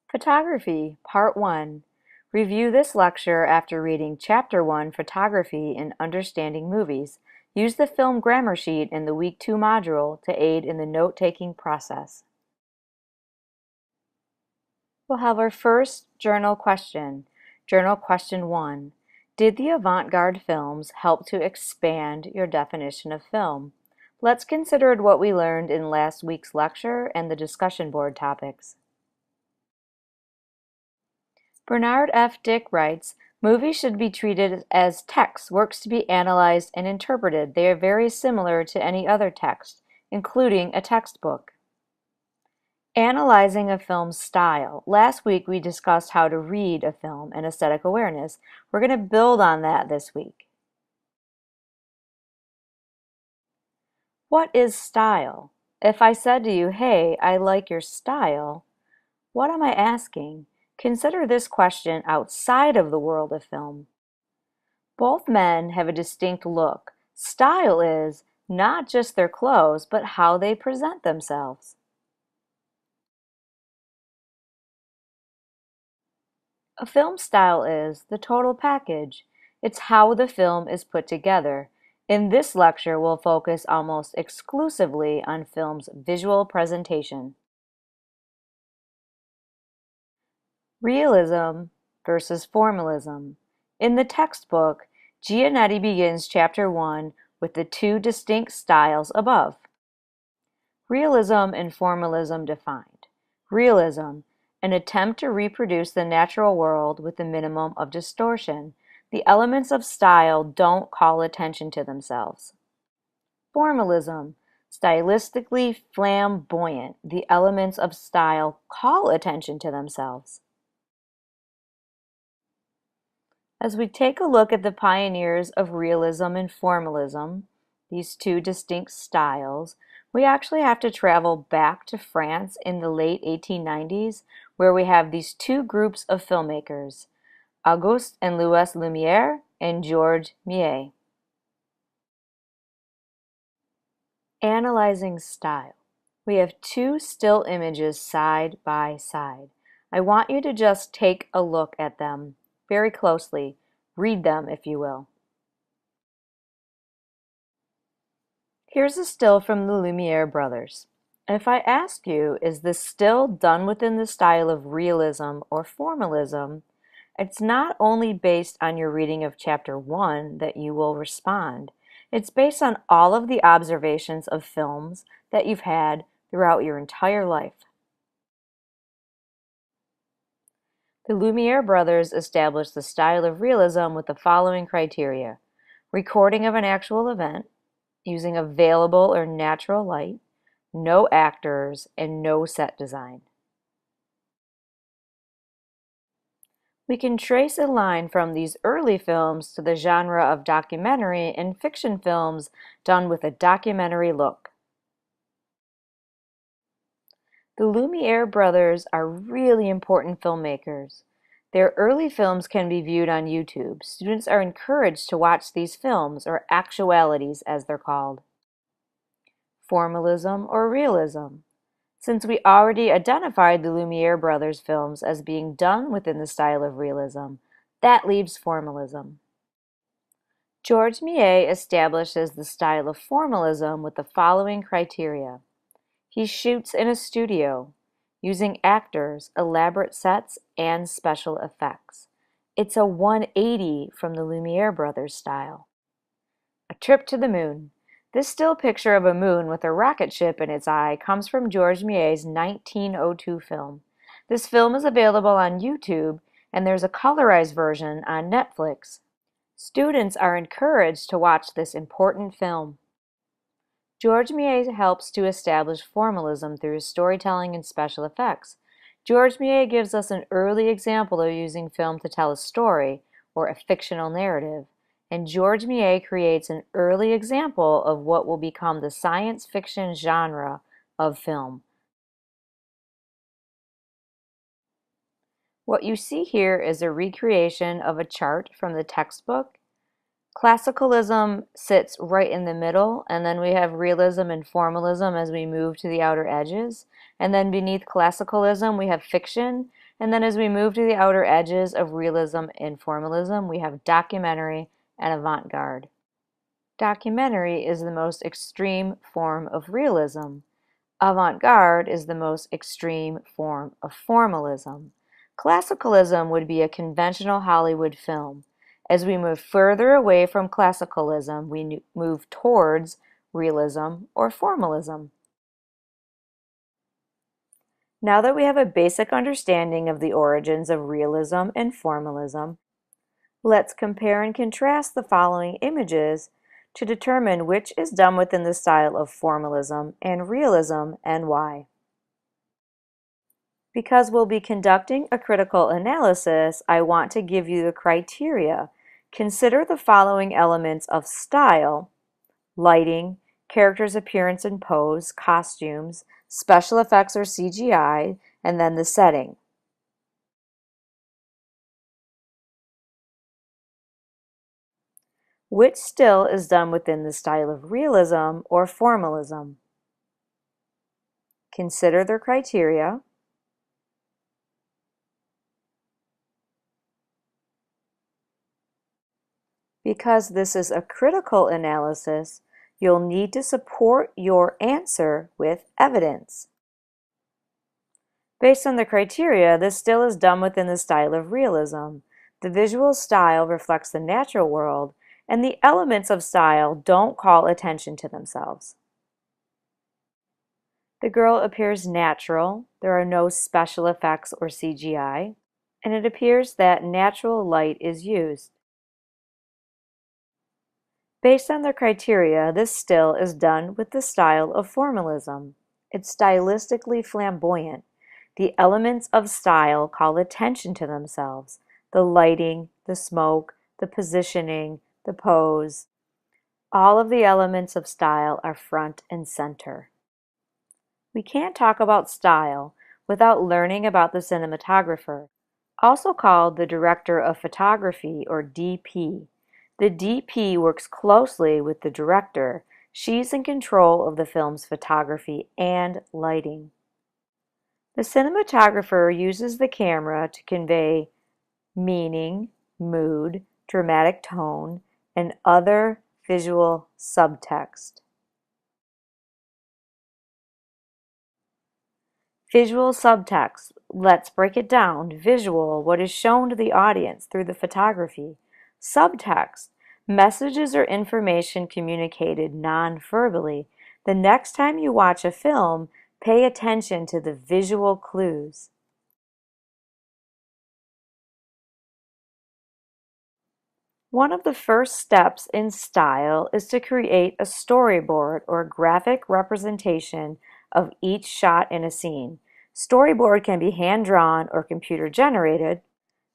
Photography, Part 1. Review this lecture after reading Chapter 1, Photography in Understanding Movies. Use the film grammar sheet in the Week 2 module to aid in the note-taking process. We'll have our first journal question. Journal question 1. Did the avant-garde films help to expand your definition of film? Let's consider what we learned in last week's lecture and the discussion board topics. Bernard F. Dick writes, movies should be treated as text, works to be analyzed and interpreted. They are very similar to any other text, including a textbook. Analyzing a film's style. Last week we discussed how to read a film and aesthetic awareness. We're going to build on that this week. What is style? If I said to you, hey, I like your style, what am I asking? Consider this question outside of the world of film. Both men have a distinct look. Style is not just their clothes, but how they present themselves. A film style is the total package. It's how the film is put together. In this lecture, we'll focus almost exclusively on film's visual presentation. Realism versus formalism. In the textbook, Giannetti begins Chapter 1 with the two distinct styles above. Realism and formalism defined. Realism, an attempt to reproduce the natural world with the minimum of distortion. The elements of style don't call attention to themselves. Formalism, stylistically flamboyant. The elements of style call attention to themselves. As we take a look at the pioneers of realism and formalism, these two distinct styles, we actually have to travel back to France in the late 1890s, where we have these two groups of filmmakers, Auguste and Louis Lumière and Georges Méliès. Analyzing style. We have two still images side by side. I want you to just take a look at them very closely. Read them, if you will. Here's a still from the Lumiere brothers. If I ask you, is this still done within the style of realism or formalism, it's not only based on your reading of Chapter 1 that you will respond. It's based on all of the observations of films that you've had throughout your entire life. The Lumiere brothers established the style of realism with the following criteria: recording of an actual event, using available or natural light, no actors, and no set design. We can trace a line from these early films to the genre of documentary and fiction films done with a documentary look. The Lumiere brothers are really important filmmakers. Their early films can be viewed on YouTube. Students are encouraged to watch these films, or actualities as they're called. Formalism or realism. Since we already identified the Lumiere brothers' films as being done within the style of realism, that leaves formalism. Georges Méliès establishes the style of formalism with the following criteria. He shoots in a studio, using actors, elaborate sets, and special effects. It's a 180 from the Lumiere brothers' style. A trip to the moon. This still picture of a moon with a rocket ship in its eye comes from Georges Méliès' 1902 film. This film is available on YouTube, and there's a colorized version on Netflix. Students are encouraged to watch this important film. Georges Méliès helps to establish formalism through his storytelling and special effects. Georges Méliès gives us an early example of using film to tell a story, or a fictional narrative, and Georges Méliès creates an early example of what will become the science fiction genre of film. What you see here is a recreation of a chart from the textbook. Classicalism sits right in the middle, and then we have realism and formalism as we move to the outer edges. And then beneath classicalism, we have fiction. And then as we move to the outer edges of realism and formalism, we have documentary and avant-garde. Documentary is the most extreme form of realism. Avant-garde is the most extreme form of formalism. Classicalism would be a conventional Hollywood film. As we move further away from classicalism, we move towards realism or formalism. Now that we have a basic understanding of the origins of realism and formalism, let's compare and contrast the following images to determine which is done within the style of formalism and realism and why. Because we'll be conducting a critical analysis, I want to give you the criteria. Consider the following elements of style: lighting, character's appearance and pose, costumes, special effects or CGI, and then the setting. Which still is done within the style of realism or formalism? Consider the criteria. Because this is a critical analysis, you'll need to support your answer with evidence. Based on the criteria, this still is done within the style of realism. The visual style reflects the natural world, and the elements of style don't call attention to themselves. The girl appears natural, there are no special effects or CGI, and it appears that natural light is used. Based on the criteria, this still is done with the style of formalism. It's stylistically flamboyant. The elements of style call attention to themselves. The lighting, the smoke, the positioning, the pose. All of the elements of style are front and center. We can't talk about style without learning about the cinematographer, also called the director of photography or DP. The DP works closely with the director. She's in control of the film's photography and lighting. The cinematographer uses the camera to convey meaning, mood, dramatic tone, and other visual subtext. Visual subtext. Let's break it down. Visual, what is shown to the audience through the photography. Subtext, messages or information communicated non-verbally. The next time you watch a film, pay attention to the visual clues. One of the first steps in style is to create a storyboard or graphic representation of each shot in a scene. Storyboard can be hand-drawn or computer-generated.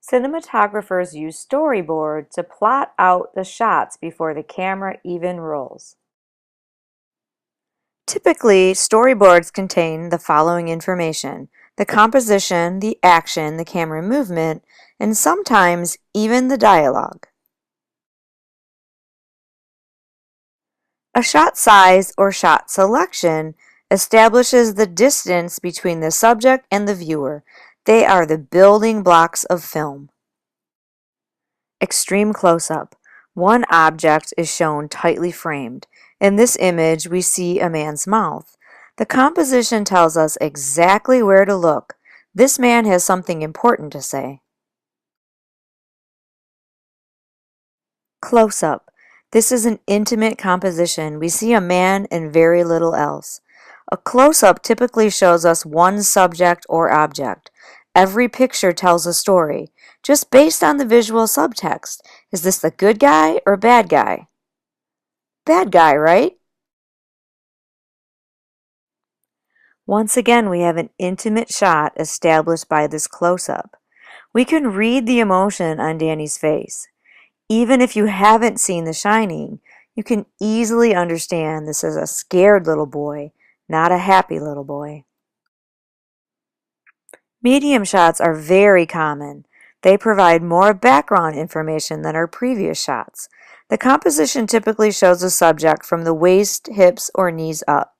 Cinematographers use storyboard to plot out the shots before the camera even rolls. Typically, storyboards contain the following information: the composition, the action, the camera movement, and sometimes even the dialogue. A shot size or shot selection establishes the distance between the subject and the viewer. They are the building blocks of film. Extreme close-up. One object is shown tightly framed. In this image, we see a man's mouth. The composition tells us exactly where to look. This man has something important to say. Close-up. This is an intimate composition. We see a man and very little else. A close-up typically shows us one subject or object. Every picture tells a story, just based on the visual subtext. Is this the good guy or bad guy? Bad guy, right? Once again, we have an intimate shot established by this close-up. We can read the emotion on Danny's face. Even if you haven't seen The Shining, you can easily understand this is a scared little boy, not a happy little boy. Medium shots are very common. They provide more background information than our previous shots. The composition typically shows the subject from the waist, hips, or knees up.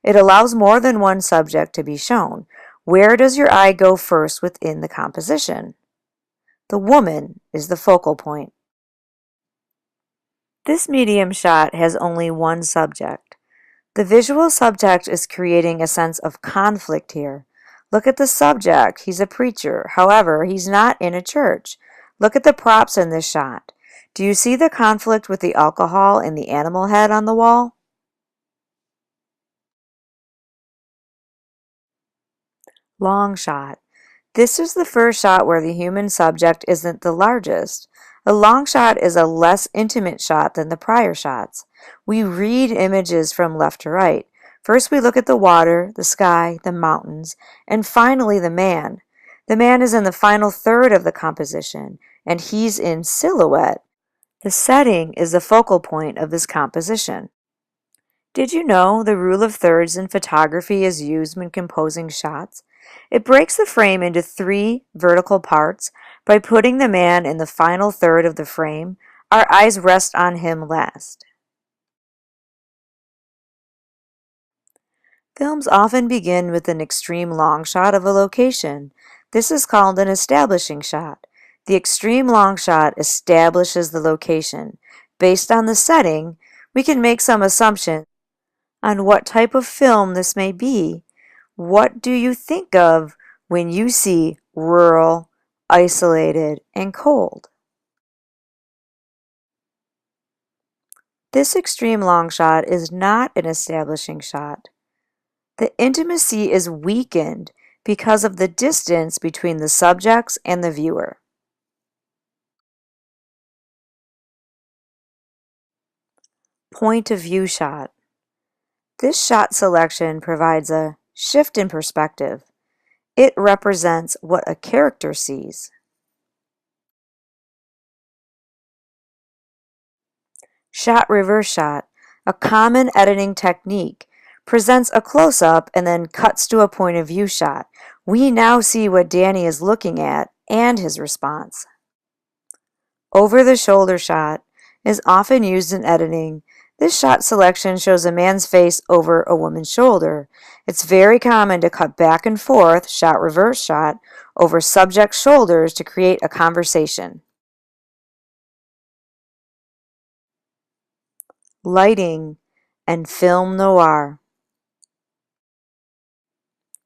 It allows more than one subject to be shown. Where does your eye go first within the composition? The woman is the focal point. This medium shot has only one subject. The visual subtext is creating a sense of conflict here. Look at the subject. He's a preacher. However, he's not in a church. Look at the props in this shot. Do you see the conflict with the alcohol and the animal head on the wall? Long shot. This is the first shot where the human subject isn't the largest. A long shot is a less intimate shot than the prior shots. We read images from left to right. First we look at the water, the sky, the mountains, and finally the man. The man is in the final third of the composition, and he's in silhouette. The setting is the focal point of this composition. Did you know the rule of thirds in photography is used when composing shots? It breaks the frame into 3 vertical parts. By putting the man in the final third of the frame, our eyes rest on him last. Films often begin with an extreme long shot of a location. This is called an establishing shot. The extreme long shot establishes the location. Based on the setting, we can make some assumptions on what type of film this may be. What do you think of when you see rural, isolated, and cold? This extreme long shot is not an establishing shot. The intimacy is weakened because of the distance between the subjects and the viewer. Point of view shot. This shot selection provides a shift in perspective. It represents what a character sees. Shot reverse shot, a common editing technique, presents a close-up and then cuts to a point of view shot. We now see what Danny is looking at and his response. Over-the-shoulder shot is often used in editing. This shot selection shows a man's face over a woman's shoulder. It's very common to cut back and forth, shot reverse shot, over subjects' shoulders to create a conversation. Lighting and film noir.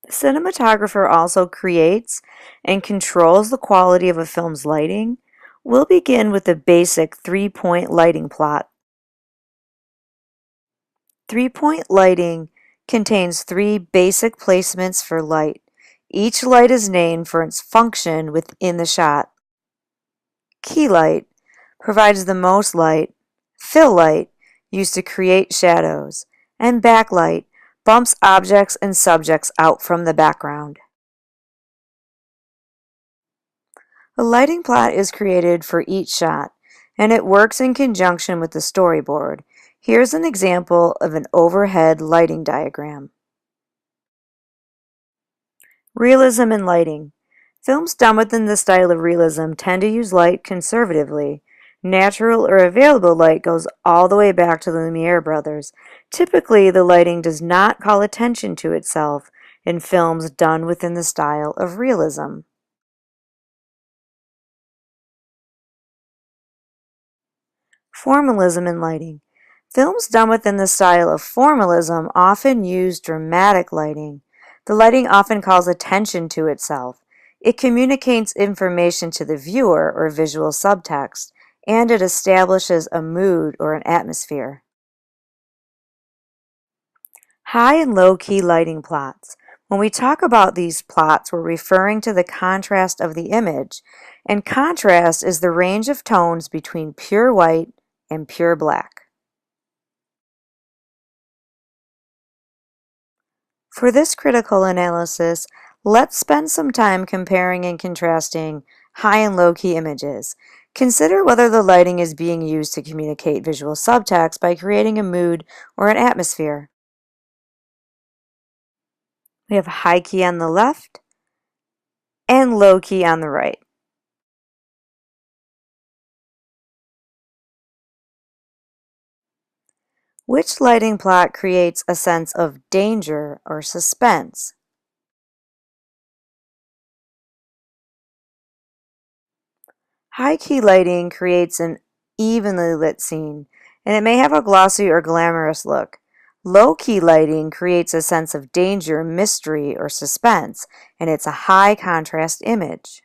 The cinematographer also creates and controls the quality of a film's lighting. We'll begin with the basic 3-point lighting plot. 3-point lighting contains 3 basic placements for light. Each light is named for its function within the shot. Key light provides the most light. Fill light, used to create shadows. And backlight bumps objects and subjects out from the background. A lighting plot is created for each shot, and it works in conjunction with the storyboard. Here's an example of an overhead lighting diagram. Realism in lighting. Films done within the style of realism tend to use light conservatively. Natural or available light goes all the way back to the Lumiere brothers. Typically, the lighting does not call attention to itself in films done within the style of realism. Formalism in lighting. Films done within the style of formalism often use dramatic lighting. The lighting often calls attention to itself. It communicates information to the viewer or visual subtext, and it establishes a mood or an atmosphere. High and low key lighting plots. When we talk about these plots, we're referring to the contrast of the image, and contrast is the range of tones between pure white and pure black. For this critical analysis, let's spend some time comparing and contrasting high and low key images. Consider whether the lighting is being used to communicate visual subtext by creating a mood or an atmosphere. We have high key on the left and low key on the right. Which lighting plot creates a sense of danger or suspense? High-key lighting creates an evenly lit scene, and it may have a glossy or glamorous look. Low-key lighting creates a sense of danger, mystery, or suspense, and it's a high-contrast image.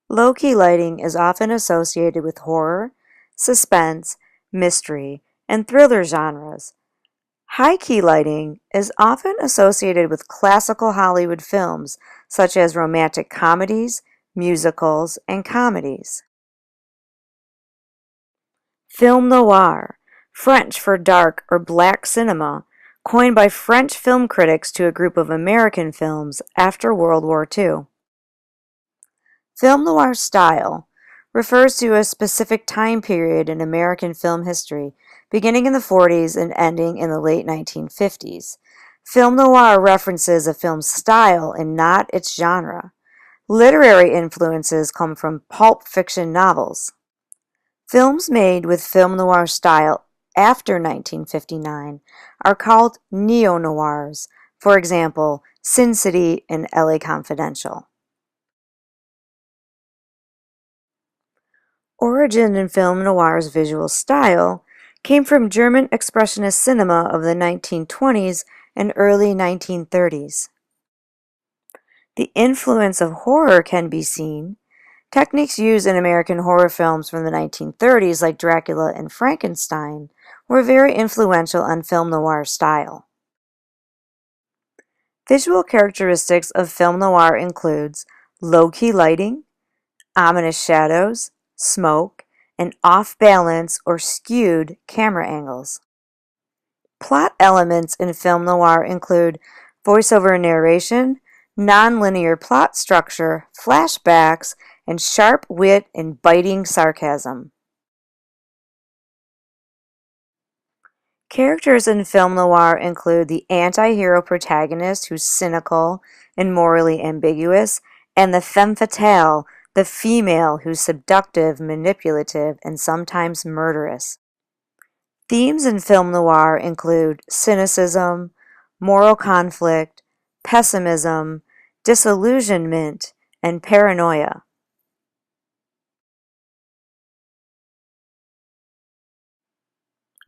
Low-key lighting is often associated with horror, suspense, mystery, and thriller genres. High-key lighting is often associated with classical Hollywood films such as romantic comedies, musicals, and comedies. Film noir, French for dark or black cinema, coined by French film critics to a group of American films after World War II. Film noir style refers to a specific time period in American film history, beginning in the 40s and ending in the late 1950s. Film noir references a film's style and not its genre. Literary influences come from pulp fiction novels. Films made with film noir style after 1959 are called neo-noirs, for example, Sin City and LA Confidential. Origin in film noir's visual style came from German expressionist cinema of the 1920s and early 1930s. The influence of horror can be seen. Techniques used in American horror films from the 1930s, like Dracula and Frankenstein, were very influential on film noir style. Visual characteristics of film noir includes low-key lighting, ominous shadows, smoke, and off-balance or skewed camera angles. Plot elements in film noir include voiceover narration, non-linear plot structure, flashbacks, and sharp wit and biting sarcasm. Characters in film noir include the anti-hero protagonist who's cynical and morally ambiguous, and the femme fatale, the female who's seductive, manipulative, and sometimes murderous. Themes in film noir include cynicism, moral conflict, pessimism, disillusionment, and paranoia.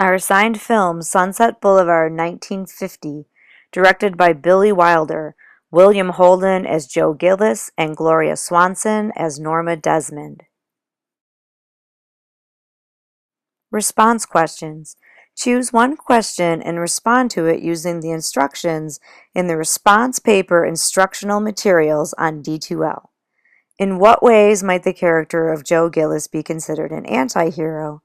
Our assigned film, Sunset Boulevard 1950, directed by Billy Wilder, William Holden as Joe Gillis, and Gloria Swanson as Norma Desmond. Response questions. Choose one question and respond to it using the instructions in the response paper instructional materials on D2L. In what ways might the character of Joe Gillis be considered an anti-hero?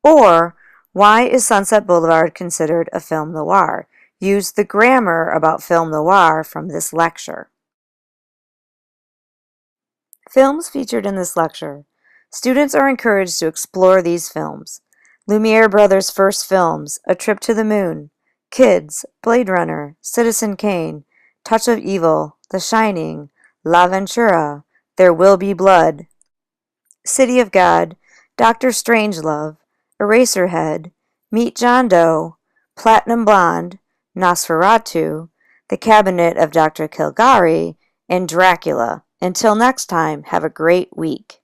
Or, why is Sunset Boulevard considered a film noir? Use the grammar about film noir from this lecture. Films featured in this lecture. Students are encouraged to explore these films. Lumiere Brothers' first films, A Trip to the Moon, Kids, Blade Runner, Citizen Kane, Touch of Evil, The Shining, La Ventura, There Will Be Blood, City of God, Dr. Strangelove, Eraserhead, Meet John Doe, Platinum Blonde, Nosferatu, The Cabinet of Dr. Caligari, and Dracula. Until next time, have a great week.